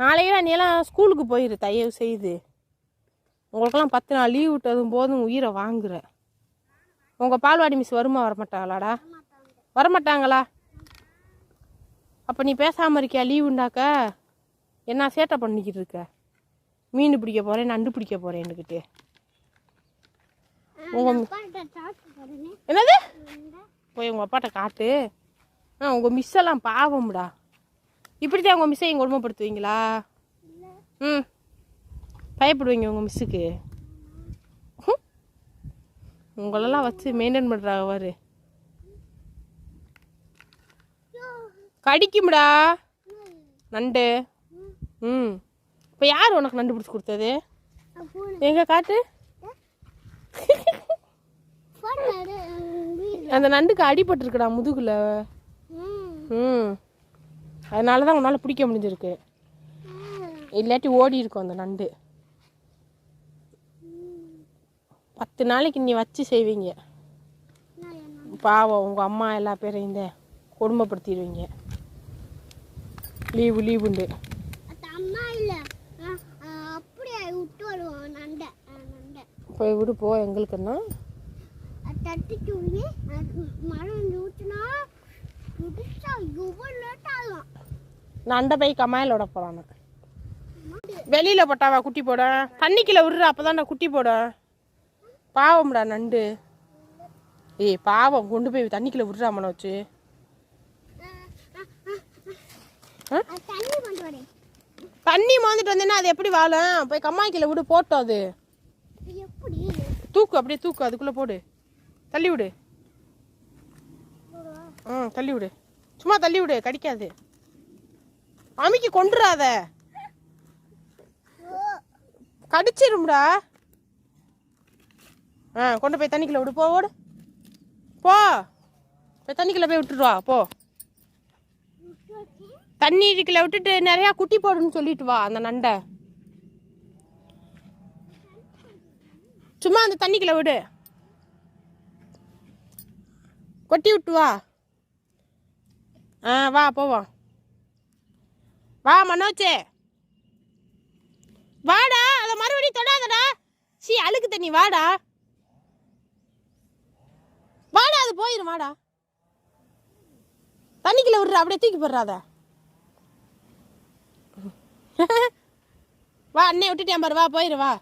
நாளைக்கு நீ எல்லாம் ஸ்கூலுக்கு போயிரு தயவு செய்து. உங்களுக்கெல்லாம் 10 நாள் லீவ் விட்டதும் போதும் உயிரை வாங்குற. உங்கள் பால்வாடி மிஸ் வருமா வரமாட்டாங்களாடா? வரமாட்டாங்களா? அப்போ நீ பேசாமல் இருக்கியா? லீவுண்டாக்க என்ன சேட்டை பண்ணிக்கிட்டு இருக்க? மீன் பிடிக்க போகிறேன், நண்டு பிடிக்க போகிறேன்னுக்கிட்டு. என்னது? போய் உங்கள் அப்பாட்ட காட்டு. உங்கள் மிஸ்ஸெல்லாம் பாவம்டா. இப்படித்தான் உங்கள் மிஸ்ஸை கொடுமைப்படுத்துவீங்களா? ம், பயப்படுவீங்க உங்கள் மிஸ்ஸுக்கு. உங்களெல்லாம் வச்சு மெயின்டைன் பண்ணுறாங்க பாரு. கடிக்கும்டா நண்டு. ம், இப்போ யார் உனக்கு நண்டு பிடிச்சி கொடுத்தது? எங்க காட்டு. அந்த நண்டுக்கு அடிபட்டுருக்குடா முதுகுல. ம், அதனால தான் உன்னால் பிடிக்க முடிஞ்சிருக்கு. இல்லாட்டி ஓடி இருக்கும் அந்த நண்டு. 10 நாளைக்கு நீ வச்சு செய்வீங்க. பாவம் உங்கள் அம்மா எல்லா பேரையும் தான் கொடுமைப்படுத்திடுவீங்க. லீவுண்டு போய் விடு போ. எங்களுக்குன்னா நண்டை போய் கமாயிலோட போகிறான். வெளியில் போட்டாவா குட்டி போட? தண்ணிக்குள்ள விடுற அப்போதான் குட்டி போட. பாவம்டா நண்டு. ஏய் பாவம், கொண்டு போய் தண்ணிக்குள்ள விடுறா மன வச்சு. தண்ணி மோந்துட்டு வந்தேன்னா அது எப்படி வாழும்? போய் கம்மாய்க்கில விடு. போட்டோம் அது தூக்கு, அப்படியே தூக்கு, அதுக்குள்ள போடு. தள்ளி விடு. தள்ளி விடு, சும்மா தள்ளி விடு, கடிக்காது. அமிக்கி கொண்டுறாத, கடிச்சிரும்டா. கொண்டு போய் தண்ணிக்குள்ள விடு. போ, ஓடு போ. போய் தண்ணிக்குள்ள போய் விட்டுட்டு வா போ. தண்ணிக்குள்ள விட்டுட்டு நிறையா குட்டி போடுன்னு சொல்லிட்டு வா அந்த நண்டை. சும்மா அந்த தண்ணிக்குள்ள விடு, கொட்டி விட்டு வா. வா போவோம். வா மனோச்சே, வாடா. அதை மறுபடியும் தொடாதடா. சீ, அழுக்கு தண்ணி. வாடா வாடா, அது போயிடும். வாடா, தண்ணிக்குள்ள விடுற, அப்படியே தூக்கி போடுறாத. வா, அண்ணே விட்டுட்டேன் பாரு. வா போயிரு. வா.